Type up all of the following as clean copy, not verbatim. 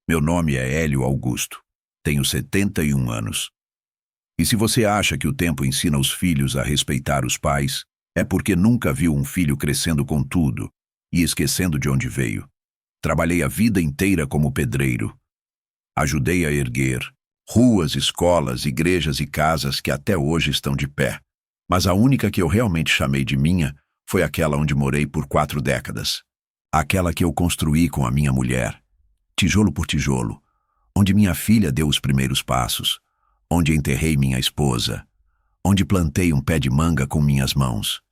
Meu nome é Hélio Augusto. Tenho 71 anos. E se você acha que o tempo ensina os filhos a respeitar os pais, é porque nunca viu um filho crescendo com tudo e esquecendo de onde veio. Trabalhei a vida inteira como pedreiro. Ajudei a erguer ruas, escolas, igrejas e casas que até hoje estão de pé. Mas a única que eu realmente chamei de minha foi aquela onde morei por 4 décadas. Aquela que eu construí com a minha mulher, tijolo por tijolo, onde minha filha deu os primeiros passos, onde enterrei minha esposa, onde plantei um pé de manga com minhas mãos.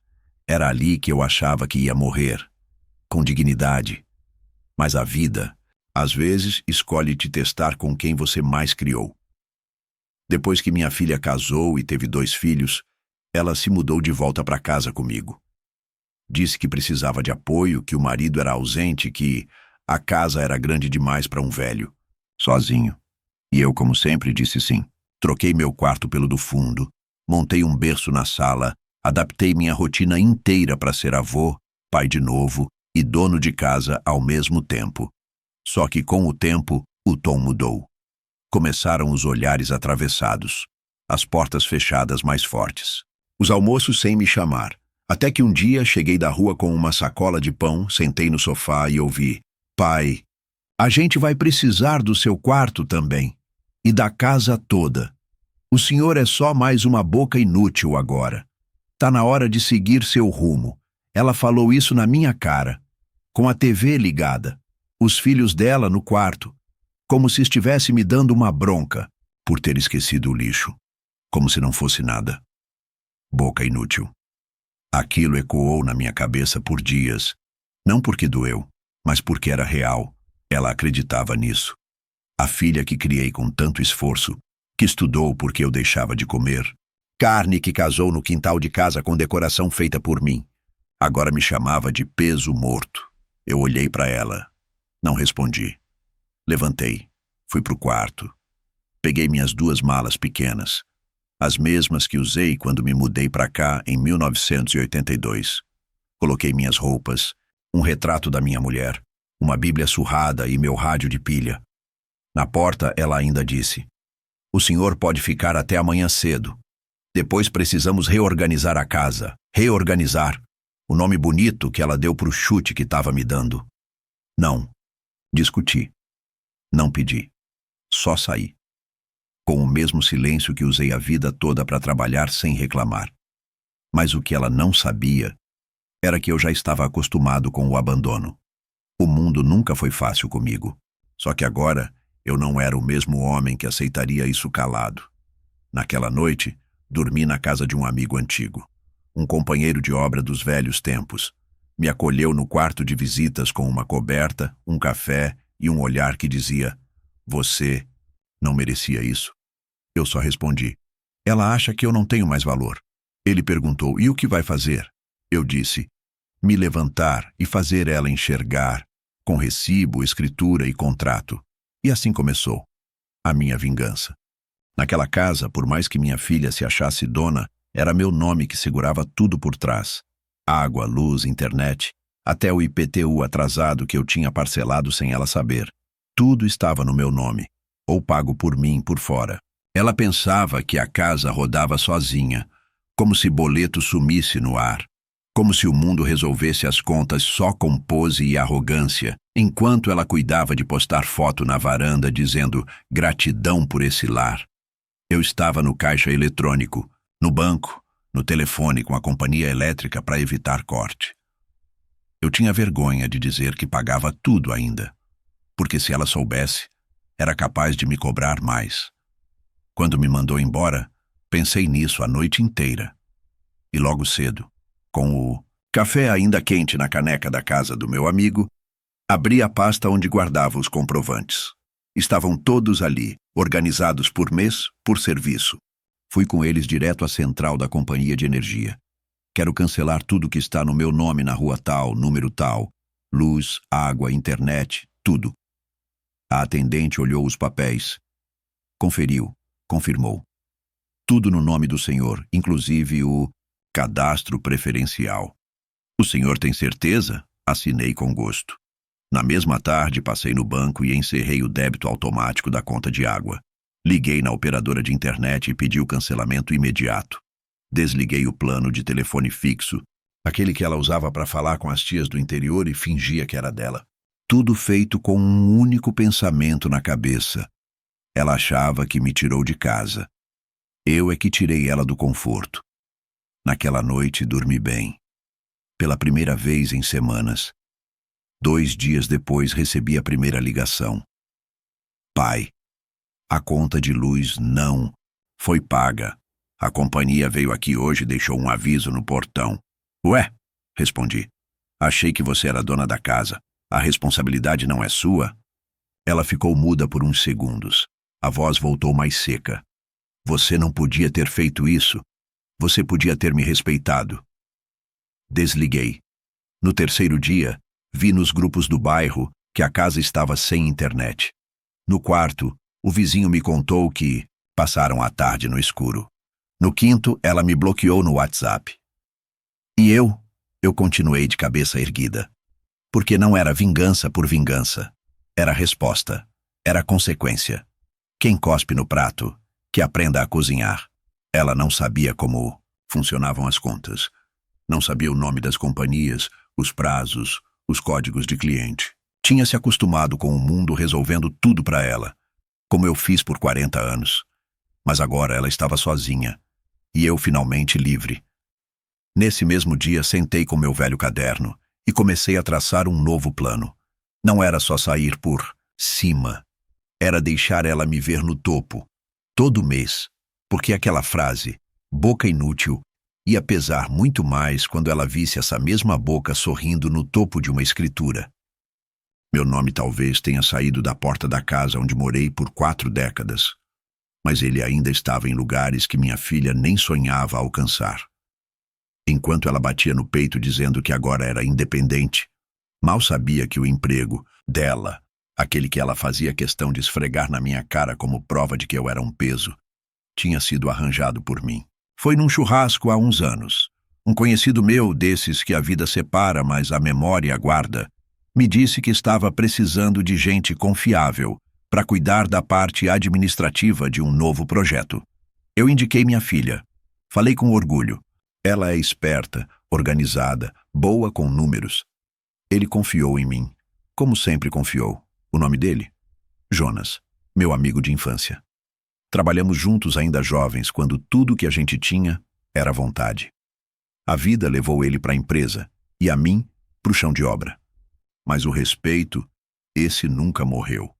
Era ali que eu achava que ia morrer, com dignidade. Mas a vida, às vezes, escolhe te testar com quem você mais criou. Depois que minha filha casou e teve 2 filhos, ela se mudou de volta para casa comigo. Disse que precisava de apoio, que o marido era ausente, que a casa era grande demais para um velho, sozinho. E eu, como sempre, disse sim. Troquei meu quarto pelo do fundo, montei um berço na sala, adaptei minha rotina inteira para ser avô, pai de novo e dono de casa ao mesmo tempo. Só que com o tempo, o tom mudou. Começaram os olhares atravessados, as portas fechadas mais fortes. Os almoços sem me chamar. Até que um dia cheguei da rua com uma sacola de pão, sentei no sofá e ouvi: "Pai, a gente vai precisar do seu quarto também. E da casa toda. O senhor é só mais uma boca inútil agora. Tá na hora de seguir seu rumo." Ela falou isso na minha cara, com a TV ligada, os filhos dela no quarto, como se estivesse me dando uma bronca por ter esquecido o lixo, como se não fosse nada. Boca inútil. Aquilo ecoou na minha cabeça por dias, não porque doeu, mas porque era real. Ela acreditava nisso. A filha que criei com tanto esforço, que estudou porque eu deixava de comer, carne que casou no quintal de casa com decoração feita por mim, agora me chamava de peso morto. Eu olhei para ela. Não respondi. Levantei. Fui pro quarto. Peguei minhas 2 malas pequenas, as mesmas que usei quando me mudei para cá em 1982. Coloquei minhas roupas, um retrato da minha mulher, uma bíblia surrada e meu rádio de pilha. Na porta, ela ainda disse: "O senhor pode ficar até amanhã cedo. Depois precisamos reorganizar a casa." Reorganizar. O nome bonito que ela deu pro chute que estava me dando. Não. Discuti. Não pedi. Só saí. Com o mesmo silêncio que usei a vida toda para trabalhar sem reclamar. Mas o que ela não sabia era que eu já estava acostumado com o abandono. O mundo nunca foi fácil comigo. Só que agora eu não era o mesmo homem que aceitaria isso calado. Naquela noite, dormi na casa de um amigo antigo, um companheiro de obra dos velhos tempos. Me acolheu no quarto de visitas com uma coberta, um café e um olhar que dizia: "Você não merecia isso." Eu só respondi: "Ela acha que eu não tenho mais valor." Ele perguntou: "E o que vai fazer?" Eu disse: "Me levantar e fazer ela enxergar, com recibo, escritura e contrato." E assim começou a minha vingança. Naquela casa, por mais que minha filha se achasse dona, era meu nome que segurava tudo por trás. Água, luz, internet, até o IPTU atrasado que eu tinha parcelado sem ela saber. Tudo estava no meu nome, ou pago por mim por fora. Ela pensava que a casa rodava sozinha, como se boleto sumisse no ar, como se o mundo resolvesse as contas só com pose e arrogância, enquanto ela cuidava de postar foto na varanda dizendo gratidão por esse lar. Eu estava no caixa eletrônico, no banco, no telefone com a companhia elétrica para evitar corte. Eu tinha vergonha de dizer que pagava tudo ainda, porque se ela soubesse, era capaz de me cobrar mais. Quando me mandou embora, pensei nisso a noite inteira. E logo cedo, com o café ainda quente na caneca da casa do meu amigo, abri a pasta onde guardava os comprovantes. Estavam todos ali, organizados por mês, por serviço. Fui com eles direto à central da companhia de energia. Quero cancelar tudo que está no meu nome na rua tal, número tal. Luz, água, internet, tudo. A atendente olhou os papéis. Conferiu, confirmou. Tudo no nome do senhor, inclusive o cadastro preferencial. "O senhor tem certeza?" Assinei com gosto. Na mesma tarde, passei no banco e encerrei o débito automático da conta de água. Liguei na operadora de internet e pedi o cancelamento imediato. Desliguei o plano de telefone fixo, aquele que ela usava para falar com as tias do interior, e fingia que era dela. Tudo feito com um único pensamento na cabeça. Ela achava que me tirou de casa. Eu é que tirei ela do conforto. Naquela noite, dormi bem. Pela primeira vez em semanas. 2 dias depois, recebi a primeira ligação. Pai, a conta de luz não foi paga. A companhia veio aqui hoje e deixou um aviso no portão. Ué, respondi. Achei que você era dona da casa. A responsabilidade não é sua? Ela ficou muda por uns segundos. A voz voltou mais seca. Você não podia ter feito isso. Você podia ter me respeitado. Desliguei. No terceiro dia, vi nos grupos do bairro que a casa estava sem internet. No quarto, o vizinho me contou que passaram a tarde no escuro. No quinto, ela me bloqueou no WhatsApp. E eu continuei de cabeça erguida. Porque não era vingança por vingança. Era resposta. Era consequência. Quem cospe no prato, que aprenda a cozinhar. Ela não sabia como funcionavam as contas. Não sabia o nome das companhias, os prazos, os códigos de cliente. Tinha se acostumado com o mundo resolvendo tudo para ela, como eu fiz por 40 anos. Mas agora ela estava sozinha, e eu finalmente livre. Nesse mesmo dia, sentei com meu velho caderno e comecei a traçar um novo plano. Não era só sair por cima, era deixar ela me ver no topo, todo mês, porque aquela frase, boca inútil, ia pesar muito mais quando ela visse essa mesma boca sorrindo no topo de uma escritura. Meu nome talvez tenha saído da porta da casa onde morei por 4 décadas, mas ele ainda estava em lugares que minha filha nem sonhava alcançar. Enquanto ela batia no peito dizendo que agora era independente, mal sabia que o emprego dela, aquele que ela fazia questão de esfregar na minha cara como prova de que eu era um peso, tinha sido arranjado por mim. Foi num churrasco há uns anos. Um conhecido meu, desses que a vida separa, mas a memória guarda, me disse que estava precisando de gente confiável para cuidar da parte administrativa de um novo projeto. Eu indiquei minha filha. Falei com orgulho. Ela é esperta, organizada, boa com números. Ele confiou em mim, como sempre confiou. O nome dele? Jonas, meu amigo de infância. Trabalhamos juntos ainda jovens, quando tudo que a gente tinha era vontade. A vida levou ele para a empresa e a mim para o chão de obra. Mas o respeito, esse nunca morreu.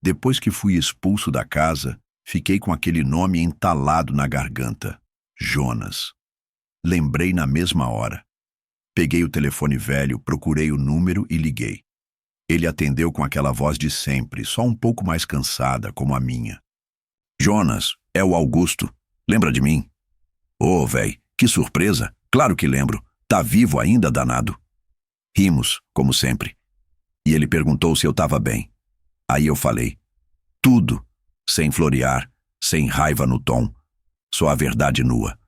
Depois que fui expulso da casa, fiquei com aquele nome entalado na garganta. Jonas. Lembrei na mesma hora. Peguei o telefone velho, procurei o número e liguei. Ele atendeu com aquela voz de sempre, só um pouco mais cansada, como a minha. Jonas, é o Augusto. Lembra de mim? Ô, véi, que surpresa. Claro que lembro. Tá vivo ainda, danado. Rimos, como sempre. E ele perguntou se eu tava bem. Aí eu falei. Tudo. Sem florear, sem raiva no tom. Só a verdade nua.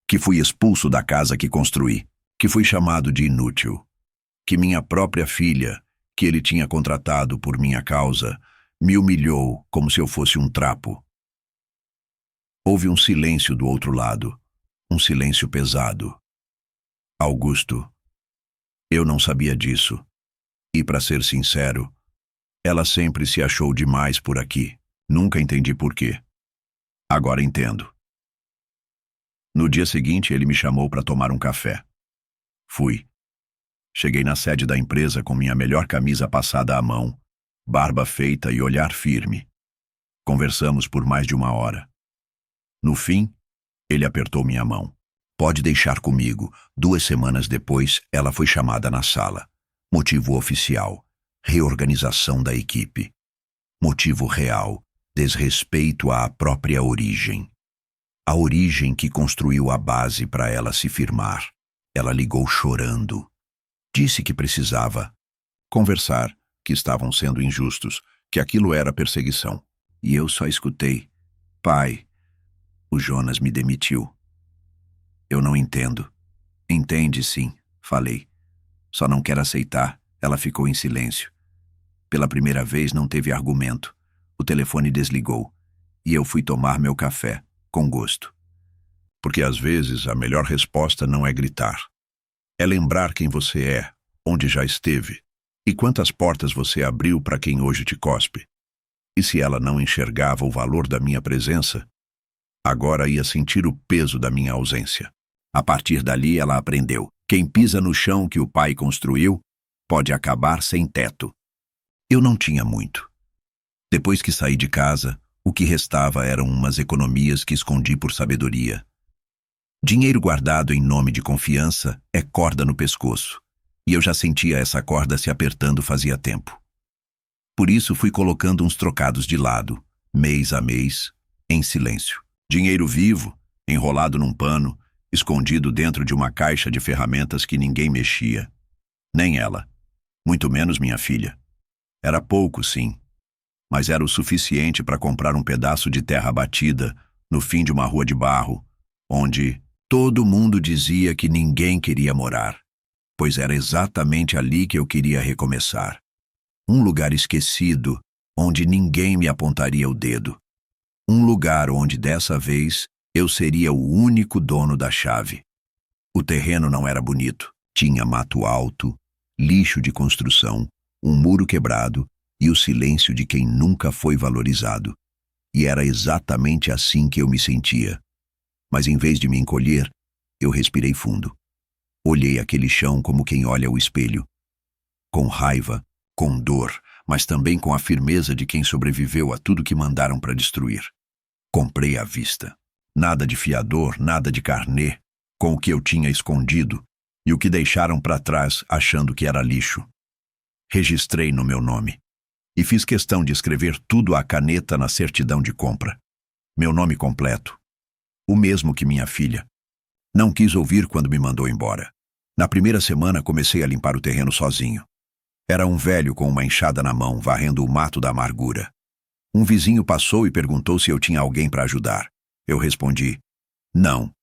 Que fui expulso da casa que construí. Que fui chamado de inútil. Que minha própria filha, que ele tinha contratado por minha causa, me humilhou como se eu fosse um trapo. Houve um silêncio do outro lado, um silêncio pesado. Augusto, eu não sabia disso. E, para ser sincero, ela sempre se achou demais por aqui. Nunca entendi por quê. Agora entendo. No dia seguinte, ele me chamou para tomar um café. Fui. Cheguei na sede da empresa com minha melhor camisa passada à mão, barba feita e olhar firme. Conversamos por mais de 1 hora. No fim, ele apertou minha mão. Pode deixar comigo. 2 semanas depois, ela foi chamada na sala. Motivo oficial: reorganização da equipe. Motivo real: desrespeito à própria origem. A origem que construiu a base para ela se firmar. Ela ligou chorando. Disse que precisava conversar, que estavam sendo injustos, que aquilo era perseguição. E eu só escutei. Pai, o Jonas me demitiu. Eu não entendo. Entende, sim, falei. Só não quero aceitar. Ela ficou em silêncio. Pela primeira vez não teve argumento. O telefone desligou e eu fui tomar meu café, com gosto. Porque às vezes a melhor resposta não é gritar. É lembrar quem você é, onde já esteve, e quantas portas você abriu para quem hoje te cospe. E se ela não enxergava o valor da minha presença, agora ia sentir o peso da minha ausência. A partir dali ela aprendeu: quem pisa no chão que o pai construiu pode acabar sem teto. Eu não tinha muito. Depois que saí de casa, o que restava eram umas economias que escondi por sabedoria. Dinheiro guardado em nome de confiança é corda no pescoço, e eu já sentia essa corda se apertando fazia tempo. Por isso fui colocando uns trocados de lado, mês a mês, em silêncio. Dinheiro vivo, enrolado num pano, escondido dentro de uma caixa de ferramentas que ninguém mexia. Nem ela, muito menos minha filha. Era pouco, sim, mas era o suficiente para comprar um pedaço de terra batida no fim de uma rua de barro, onde todo mundo dizia que ninguém queria morar, pois era exatamente ali que eu queria recomeçar. Um lugar esquecido, onde ninguém me apontaria o dedo. Um lugar onde, dessa vez, eu seria o único dono da chave. O terreno não era bonito. Tinha mato alto, lixo de construção, um muro quebrado e o silêncio de quem nunca foi valorizado. E era exatamente assim que eu me sentia. Mas em vez de me encolher, eu respirei fundo. Olhei aquele chão como quem olha o espelho. Com raiva, com dor, mas também com a firmeza de quem sobreviveu a tudo que mandaram para destruir. Comprei à vista. Nada de fiador, nada de carnê, com o que eu tinha escondido e o que deixaram para trás achando que era lixo. Registrei no meu nome e fiz questão de escrever tudo à caneta na certidão de compra. Meu nome completo. O mesmo que minha filha. Não quis ouvir quando me mandou embora. Na primeira semana comecei a limpar o terreno sozinho. Era um velho com uma enxada na mão, varrendo o mato da amargura. Um vizinho passou e perguntou se eu tinha alguém para ajudar. Eu respondi: não.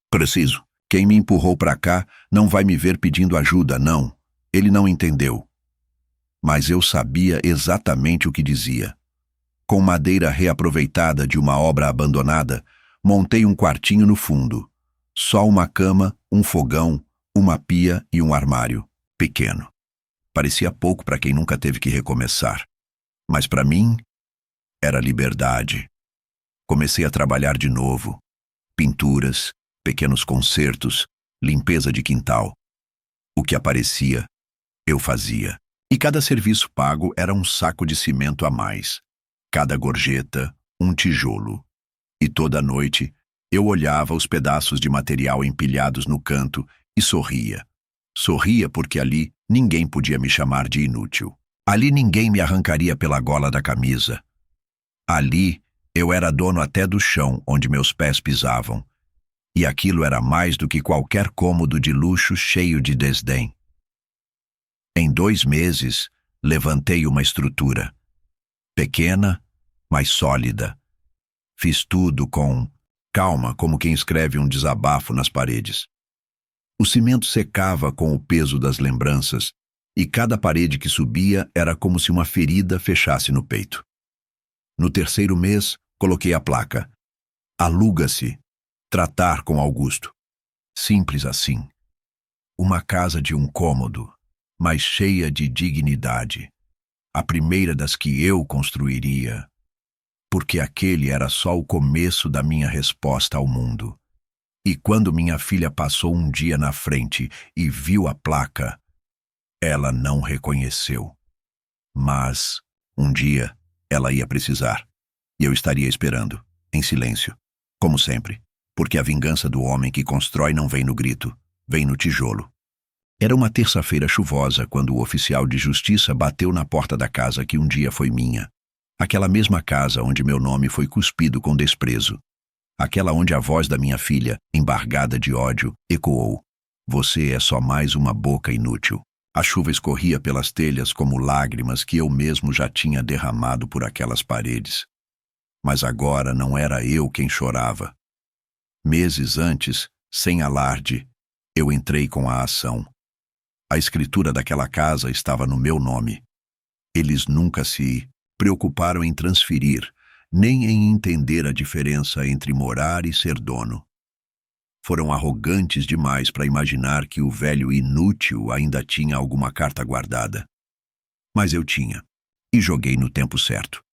Preciso. Quem me empurrou para cá não vai me ver pedindo ajuda, não. Ele não entendeu. Mas eu sabia exatamente o que dizia. Com madeira reaproveitada de uma obra abandonada, montei um quartinho no fundo. Só uma cama, um fogão, uma pia e um armário. Pequeno. Parecia pouco para quem nunca teve que recomeçar. Mas para mim, era liberdade. Comecei a trabalhar de novo. Pinturas, pequenos concertos, limpeza de quintal. O que aparecia, eu fazia. E cada serviço pago era um saco de cimento a mais. Cada gorjeta, um tijolo. E toda noite, eu olhava os pedaços de material empilhados no canto e sorria. Sorria porque ali ninguém podia me chamar de inútil. Ali ninguém me arrancaria pela gola da camisa. Ali eu era dono até do chão onde meus pés pisavam. E aquilo era mais do que qualquer cômodo de luxo cheio de desdém. Em 2 meses, levantei uma estrutura. Pequena, mas sólida. Fiz tudo com calma, como quem escreve um desabafo nas paredes. O cimento secava com o peso das lembranças, e cada parede que subia era como se uma ferida fechasse no peito. No 3º mês, coloquei a placa: aluga-se, tratar com Augusto. Simples assim. Uma casa de um cômodo, mas cheia de dignidade. A primeira das que eu construiria, porque aquele era só o começo da minha resposta ao mundo. E quando minha filha passou um dia na frente e viu a placa, ela não reconheceu. Mas, um dia, ela ia precisar. E eu estaria esperando, em silêncio, como sempre, porque a vingança do homem que constrói não vem no grito, vem no tijolo. Era uma terça-feira chuvosa quando o oficial de justiça bateu na porta da casa que um dia foi minha. Aquela mesma casa onde meu nome foi cuspido com desprezo. Aquela onde a voz da minha filha, embargada de ódio, ecoou: você é só mais uma boca inútil. A chuva escorria pelas telhas como lágrimas que eu mesmo já tinha derramado por aquelas paredes. Mas agora não era eu quem chorava. Meses antes, sem alarde, eu entrei com a ação. A escritura daquela casa estava no meu nome. Eles nunca se preocuparam em transferir, nem em entender a diferença entre morar e ser dono. Foram arrogantes demais para imaginar que o velho inútil ainda tinha alguma carta guardada. Mas eu tinha, e joguei no tempo certo.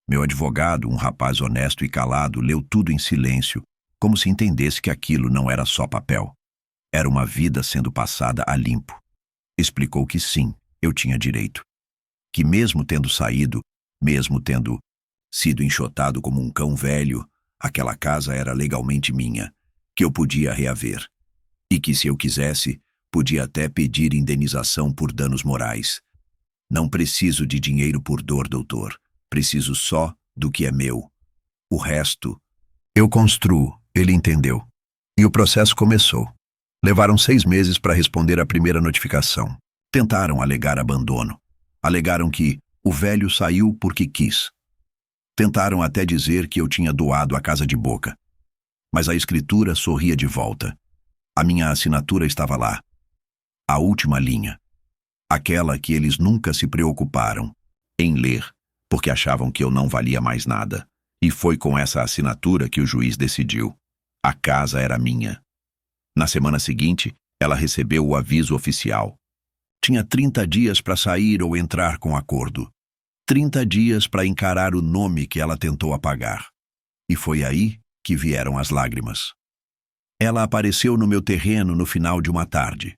Meu advogado, um rapaz honesto e calado, leu tudo em silêncio, como se entendesse que aquilo não era só papel. Era uma vida sendo passada a limpo. Explicou que sim, eu tinha direito. Que mesmo tendo saído, mesmo tendo sido enxotado como um cão velho, aquela casa era legalmente minha, que eu podia reaver. E que, se eu quisesse, podia até pedir indenização por danos morais. Não preciso de dinheiro por dor, doutor. Preciso só do que é meu. O resto, eu construo, ele entendeu. E o processo começou. Levaram 6 meses para responder à primeira notificação. Tentaram alegar abandono. Alegaram que o velho saiu porque quis. Tentaram até dizer que eu tinha doado a casa de boca. Mas a escritura sorria de volta. A minha assinatura estava lá. A última linha. Aquela que eles nunca se preocuparam em ler, porque achavam que eu não valia mais nada. E foi com essa assinatura que o juiz decidiu. A casa era minha. Na semana seguinte, ela recebeu o aviso oficial. Tinha 30 dias para sair ou entrar com acordo. 30 dias para encarar o nome que ela tentou apagar. E foi aí que vieram as lágrimas. Ela apareceu no meu terreno no final de uma tarde.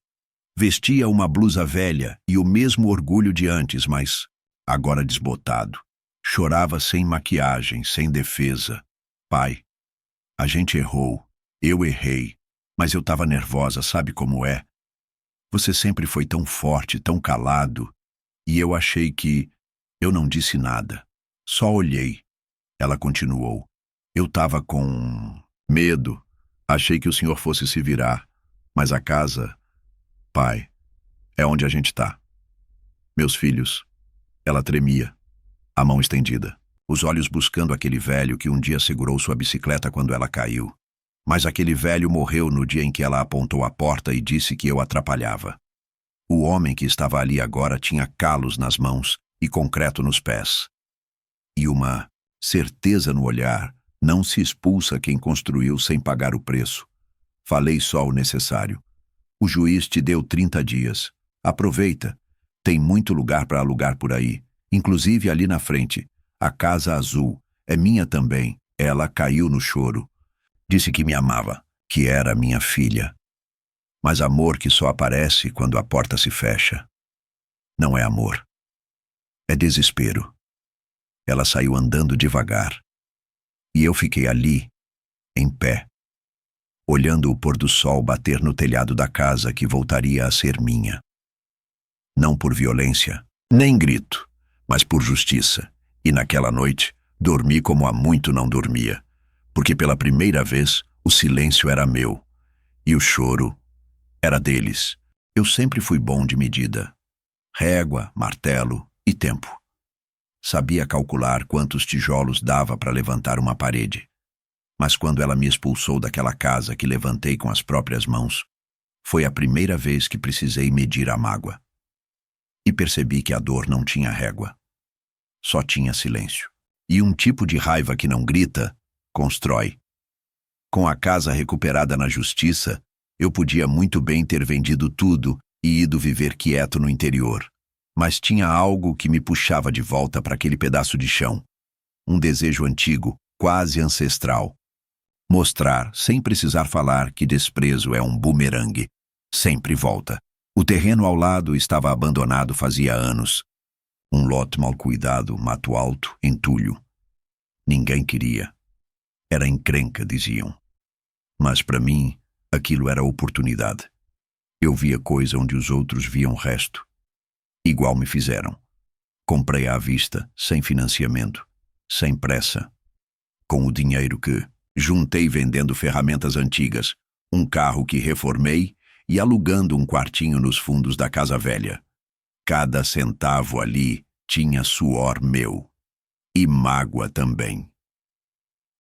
Vestia uma blusa velha e o mesmo orgulho de antes, mas agora desbotado. Chorava sem maquiagem, sem defesa. Pai, a gente errou. Eu errei. Mas eu estava nervosa, sabe como é? Você sempre foi tão forte, tão calado. E eu achei que... Eu não disse nada. Só olhei. Ela continuou. Eu estava com medo. Achei que o senhor fosse se virar. Mas a casa... Pai, é onde a gente está. Meus filhos... Ela tremia, a mão estendida, os olhos buscando aquele velho que um dia segurou sua bicicleta quando ela caiu. Mas aquele velho morreu no dia em que ela apontou a porta e disse que eu atrapalhava. O homem que estava ali agora tinha calos nas mãos e concreto nos pés. E uma certeza no olhar: não se expulsa quem construiu sem pagar o preço. Falei só o necessário. O juiz te deu 30 dias. Aproveita. Tem muito lugar para alugar por aí, inclusive ali na frente. A Casa Azul é minha também. Ela caiu no choro. Disse que me amava, que era minha filha. Mas amor que só aparece quando a porta se fecha. Não é amor. É desespero. Ela saiu andando devagar. E eu fiquei ali, em pé, olhando o pôr do sol bater no telhado da casa que voltaria a ser minha. Não por violência, nem grito, mas por justiça. E naquela noite, dormi como há muito não dormia, porque pela primeira vez o silêncio era meu, e o choro era deles. Eu sempre fui bom de medida. Régua, martelo e tempo. Sabia calcular quantos tijolos dava para levantar uma parede. Mas quando ela me expulsou daquela casa que levantei com as próprias mãos, foi a primeira vez que precisei medir a mágoa. E percebi que a dor não tinha régua. Só tinha silêncio. E um tipo de raiva que não grita, constrói. Com a casa recuperada na justiça, eu podia muito bem ter vendido tudo e ido viver quieto no interior. Mas tinha algo que me puxava de volta para aquele pedaço de chão. Um desejo antigo, quase ancestral. Mostrar, sem precisar falar, que desprezo é um bumerangue. Sempre volta. O terreno ao lado estava abandonado fazia anos. Um lote mal cuidado, mato alto, entulho. Ninguém queria. Era encrenca, diziam. Mas para mim, aquilo era oportunidade. Eu via coisa onde os outros viam resto. Igual me fizeram. Comprei à vista, sem financiamento, sem pressa. Com o dinheiro que juntei vendendo ferramentas antigas, um carro que reformei e alugando um quartinho nos fundos da casa velha. Cada centavo ali tinha suor meu. E mágoa também.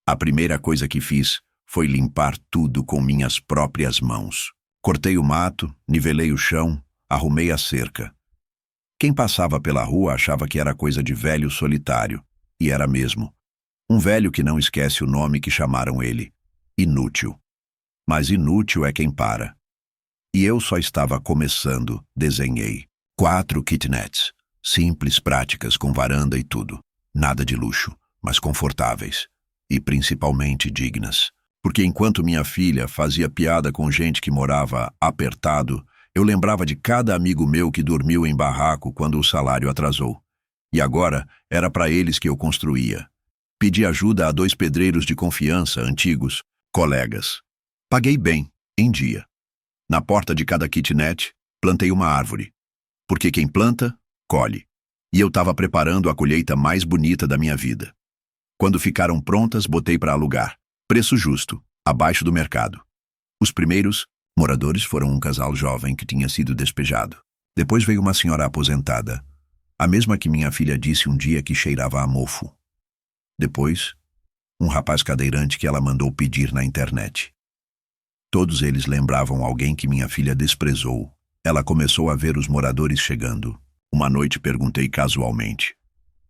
A primeira coisa que fiz foi limpar tudo com minhas próprias mãos. Cortei o mato, nivelei o chão, Arrumei a cerca. Quem passava pela rua achava que era coisa de velho solitário. E era mesmo. Um velho que não esquece o nome que chamaram ele. Inútil. Mas inútil é quem para. E eu só estava começando, desenhei. 4 kitnets. Simples, práticas, com varanda e tudo. Nada de luxo, mas confortáveis. E principalmente dignas. Porque enquanto minha filha fazia piada com gente que morava apertado, eu lembrava de cada amigo meu que dormiu em barraco quando o salário atrasou. E agora era para eles que eu construía. Pedi ajuda a 2 pedreiros de confiança, antigos, colegas. Paguei bem, em dia. Na porta de cada kitnet, plantei uma árvore. Porque quem planta, colhe. E eu estava preparando a colheita mais bonita da minha vida. Quando ficaram prontas, botei para alugar. Preço justo, abaixo do mercado. Os primeiros moradores foram um casal jovem que tinha sido despejado. Depois veio uma senhora aposentada, a mesma que minha filha disse um dia que cheirava a mofo. Depois, um rapaz cadeirante que ela mandou pedir na internet. Todos eles lembravam alguém que minha filha desprezou. Ela começou a ver os moradores chegando. Uma noite perguntei casualmente: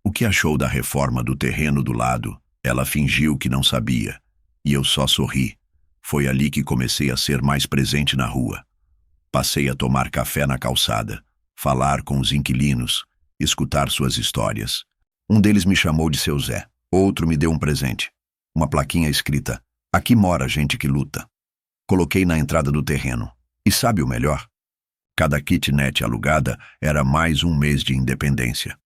o que achou da reforma do terreno do lado? Ela fingiu que não sabia. E eu só sorri. Foi ali que comecei a ser mais presente na rua. Passei a tomar café na calçada, falar com os inquilinos, escutar suas histórias. Um deles me chamou de seu Zé. Outro me deu um presente. Uma plaquinha escrita: aqui mora gente que luta. Coloquei na entrada do terreno. E sabe o melhor? Cada kitnet alugada era mais um mês de independência.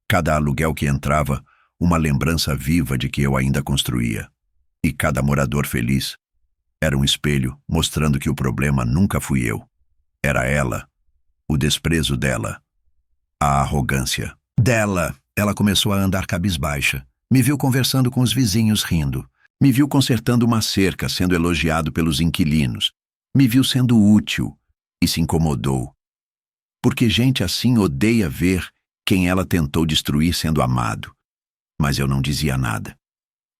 Cada aluguel que entrava, uma lembrança viva de que eu ainda construía. E cada morador feliz era um espelho mostrando que o problema nunca fui eu. Era ela, o desprezo dela, a arrogância dela. Ela começou a andar cabisbaixa. Me viu conversando com os vizinhos rindo. Me viu consertando uma cerca, sendo elogiado pelos inquilinos. Me viu sendo útil e se incomodou. Porque gente assim odeia ver quem ela tentou destruir sendo amado. Mas eu não dizia nada.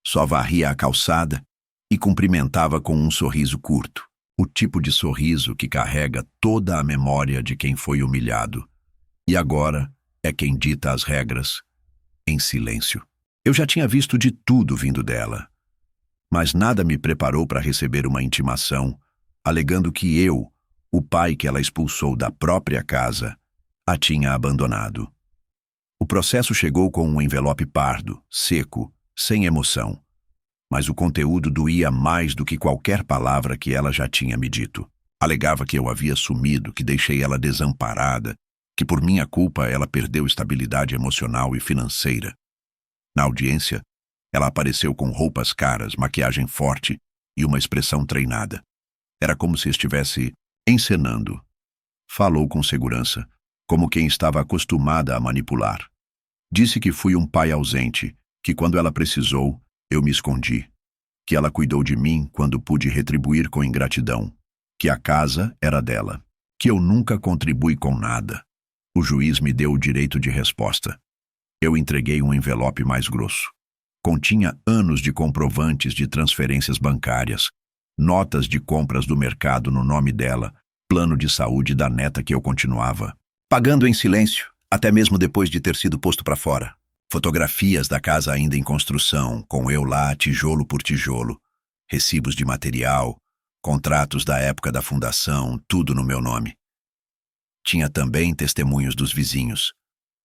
Só varria a calçada e cumprimentava com um sorriso curto. O tipo de sorriso que carrega toda a memória de quem foi humilhado. E agora é quem dita as regras, em silêncio. Eu já tinha visto de tudo vindo dela. Mas nada me preparou para receber uma intimação, alegando que eu, o pai que ela expulsou da própria casa, a tinha abandonado. O processo chegou com um envelope pardo, seco, sem emoção. Mas o conteúdo doía mais do que qualquer palavra que ela já tinha me dito. Alegava que eu havia sumido, que deixei ela desamparada, que por minha culpa ela perdeu estabilidade emocional e financeira. Na audiência, ela apareceu com roupas caras, maquiagem forte e uma expressão treinada. Era como se estivesse encenando. Falou com segurança, como quem estava acostumada a manipular. Disse que fui um pai ausente, que quando ela precisou, eu me escondi. Que ela cuidou de mim quando pude retribuir com ingratidão. Que a casa era dela. Que eu nunca contribui com nada. O juiz me deu o direito de resposta. Eu entreguei um envelope mais grosso. Continha anos de comprovantes de transferências bancárias, notas de compras do mercado no nome dela, plano de saúde da neta que eu continuava pagando em silêncio, até mesmo depois de ter sido posto para fora. Fotografias da casa ainda em construção, com eu lá tijolo por tijolo, recibos de material, contratos da época da fundação, tudo no meu nome. Tinha também testemunhos dos vizinhos,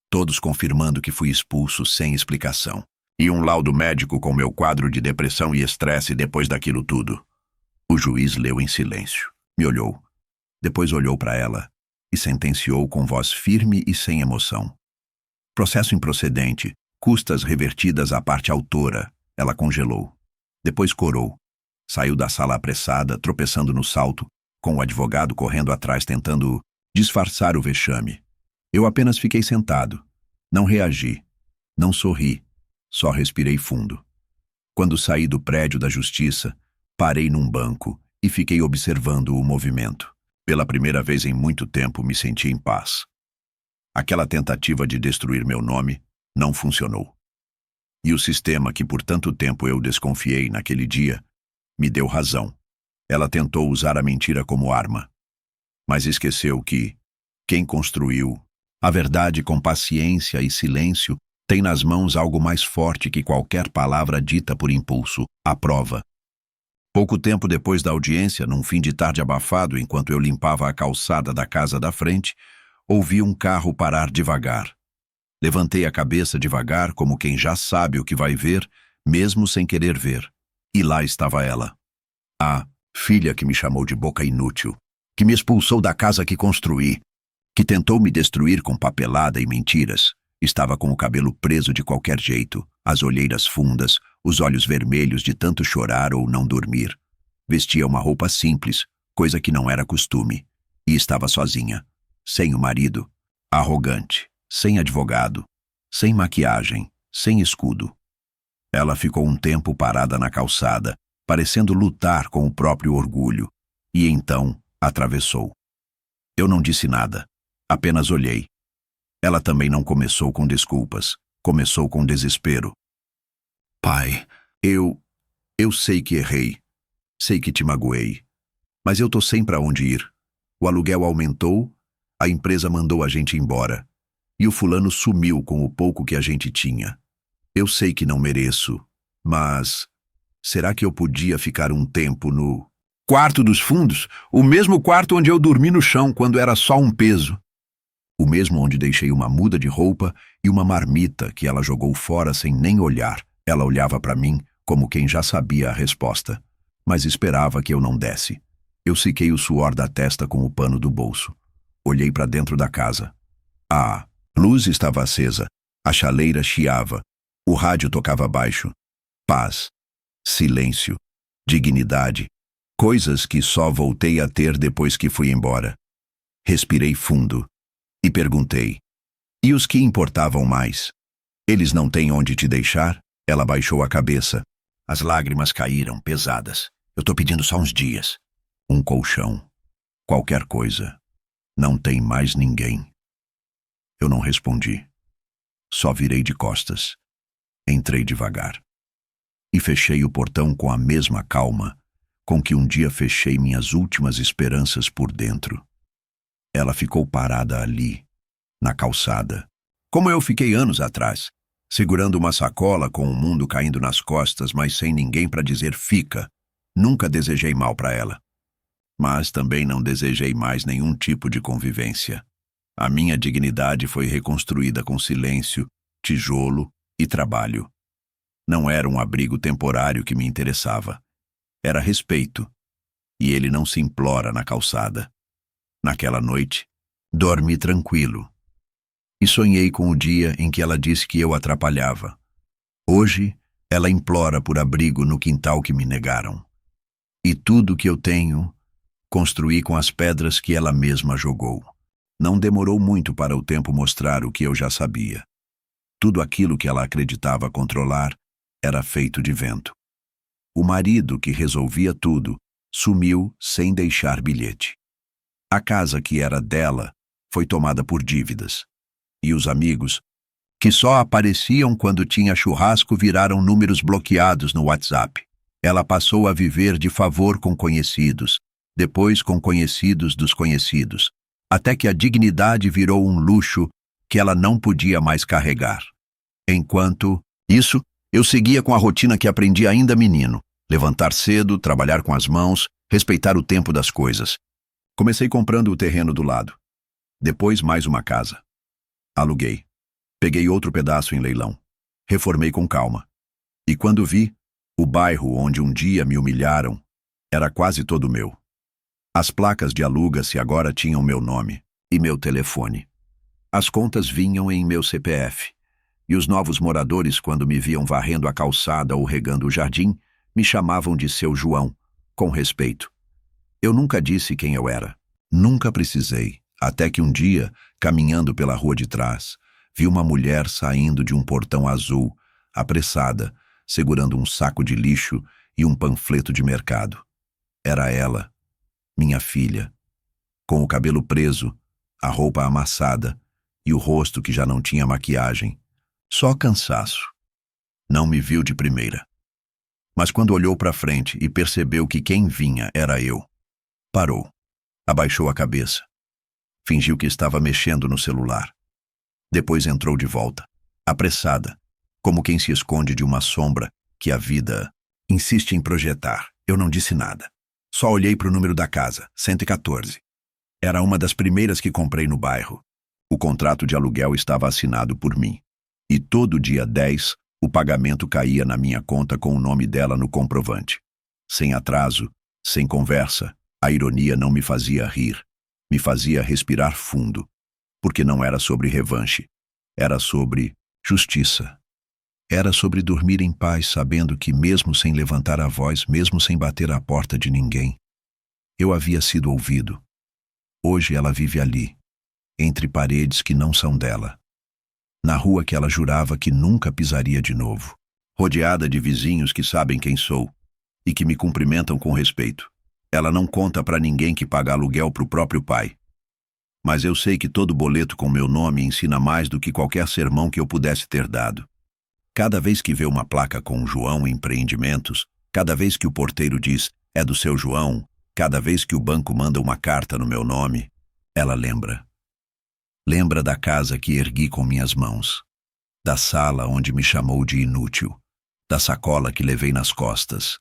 todos confirmando que fui expulso sem explicação. E um laudo médico com meu quadro de depressão e estresse depois daquilo tudo. O juiz leu em silêncio, me olhou, depois olhou para ela e sentenciou com voz firme e sem emoção. Processo improcedente, custas revertidas à parte autora. Ela congelou. Depois corou. Saiu da sala apressada, tropeçando no salto, com o advogado correndo atrás tentando disfarçar o vexame. Eu apenas fiquei sentado. Não reagi. Não sorri. Só respirei fundo. Quando saí do prédio da justiça, parei num banco e fiquei observando o movimento. Pela primeira vez em muito tempo me senti em paz. Aquela tentativa de destruir meu nome não funcionou. E o sistema que por tanto tempo eu desconfiei naquele dia me deu razão. Ela tentou usar a mentira como arma, mas esqueceu que Quem construiu? A verdade, com paciência e silêncio, tem nas mãos algo mais forte que qualquer palavra dita por impulso, a prova. Pouco tempo depois da audiência, num fim de tarde abafado, enquanto eu limpava a calçada da casa da frente, ouvi um carro parar devagar. Levantei a cabeça devagar, como quem já sabe o que vai ver, mesmo sem querer ver. E lá estava ela. A filha que me chamou de boca inútil, que me expulsou da casa que construí, que tentou me destruir com papelada e mentiras. Estava com o cabelo preso de qualquer jeito, as olheiras fundas, os olhos vermelhos de tanto chorar ou não dormir. Vestia uma roupa simples, coisa que não era costume, e estava sozinha, sem o marido, arrogante, sem advogado, sem maquiagem, sem escudo. Ela ficou um tempo parada na calçada, parecendo lutar com o próprio orgulho, e então atravessou. Eu não disse nada, apenas olhei. Ela também não começou com desculpas, começou com desespero. Pai, eu sei que errei, sei que te magoei, mas eu tô sem pra onde ir. O aluguel aumentou, a empresa mandou a gente embora, e o fulano sumiu com o pouco que a gente tinha. Eu sei que não mereço, mas será que eu podia ficar um tempo no quarto dos fundos, o mesmo quarto onde eu dormi no chão quando era só um peso? O mesmo onde deixei uma muda de roupa e uma marmita que ela jogou fora sem nem olhar. Ela olhava para mim como quem já sabia a resposta, mas esperava que eu não desse. Eu sequei o suor da testa com o pano do bolso. Olhei para dentro da casa. A luz estava acesa, a chaleira chiava, o rádio tocava baixo. Paz, silêncio, dignidade, coisas que só voltei a ter depois que fui embora. Respirei fundo e perguntei: e os que importavam mais? Eles não têm onde te deixar? Ela baixou a cabeça. As lágrimas caíram, pesadas. Eu tô pedindo só uns dias. Um colchão. Qualquer coisa. Não tem mais ninguém. Eu não respondi. Só virei de costas. Entrei devagar. E fechei o portão com a mesma calma com que um dia fechei minhas últimas esperanças por dentro. Ela ficou parada ali, na calçada, como eu fiquei anos atrás, segurando uma sacola com o mundo caindo nas costas, mas sem ninguém para dizer fica. Nunca desejei mal para ela. Mas também não desejei mais nenhum tipo de convivência. A minha dignidade foi reconstruída com silêncio, tijolo e trabalho. Não era um abrigo temporário que me interessava. Era respeito. E ele não se implora na calçada. Naquela noite, dormi tranquilo. E sonhei com o dia em que ela disse que eu atrapalhava. Hoje, ela implora por abrigo no quintal que me negaram. E tudo que eu tenho, construí com as pedras que ela mesma jogou. Não demorou muito para o tempo mostrar o que eu já sabia. Tudo aquilo que ela acreditava controlar era feito de vento. O marido que resolvia tudo sumiu sem deixar bilhete. A casa que era dela foi tomada por dívidas. E os amigos, que só apareciam quando tinha churrasco, viraram números bloqueados no WhatsApp. Ela passou a viver de favor com conhecidos, depois com conhecidos dos conhecidos, até que a dignidade virou um luxo que ela não podia mais carregar. Enquanto isso, eu seguia com a rotina que aprendi ainda menino: levantar cedo, trabalhar com as mãos, respeitar o tempo das coisas. Comecei comprando o terreno do lado. Depois mais uma casa. Aluguei. Peguei outro pedaço em leilão. Reformei com calma. E quando vi, o bairro onde um dia me humilharam era quase todo meu. As placas de aluga-se agora tinham meu nome e meu telefone. As contas vinham em meu CPF. E os novos moradores, quando me viam varrendo a calçada ou regando o jardim, me chamavam de seu João, com respeito. Eu nunca disse quem eu era. Nunca precisei, até que um dia, caminhando pela rua de trás, vi uma mulher saindo de um portão azul, apressada, segurando um saco de lixo e um panfleto de mercado. Era ela, minha filha, com o cabelo preso, a roupa amassada e o rosto que já não tinha maquiagem, só cansaço. Não me viu de primeira. Mas quando olhou para frente e percebeu que quem vinha era eu, parou, abaixou a cabeça. Fingiu que estava mexendo no celular. Depois entrou de volta, apressada, como quem se esconde de uma sombra que a vida insiste em projetar. Eu não disse nada. Só olhei para o número da casa, 114. Era uma das primeiras que comprei no bairro. O contrato de aluguel estava assinado por mim. E todo dia 10, o pagamento caía na minha conta com o nome dela no comprovante. Sem atraso, sem conversa, a ironia não me fazia rir. Me fazia respirar fundo. Porque não era sobre revanche. Era sobre justiça. Era sobre dormir em paz, sabendo que, mesmo sem levantar a voz, mesmo sem bater à porta de ninguém, eu havia sido ouvido. Hoje ela vive ali, entre paredes que não são dela, na rua que ela jurava que nunca pisaria de novo, rodeada de vizinhos que sabem quem sou e que me cumprimentam com respeito. Ela não conta para ninguém que paga aluguel para o próprio pai. Mas eu sei que todo boleto com meu nome ensina mais do que qualquer sermão que eu pudesse ter dado. Cada vez que vê uma placa com João Empreendimentos, cada vez que o porteiro diz, é do seu João, cada vez que o banco manda uma carta no meu nome, ela lembra. Lembra da casa que ergui com minhas mãos, da sala onde me chamou de inútil, da sacola que levei nas costas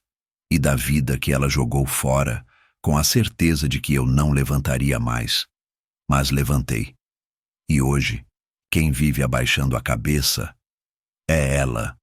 e da vida que ela jogou fora com a certeza de que eu não levantaria mais. Mas levantei. E hoje, quem vive abaixando a cabeça é ela.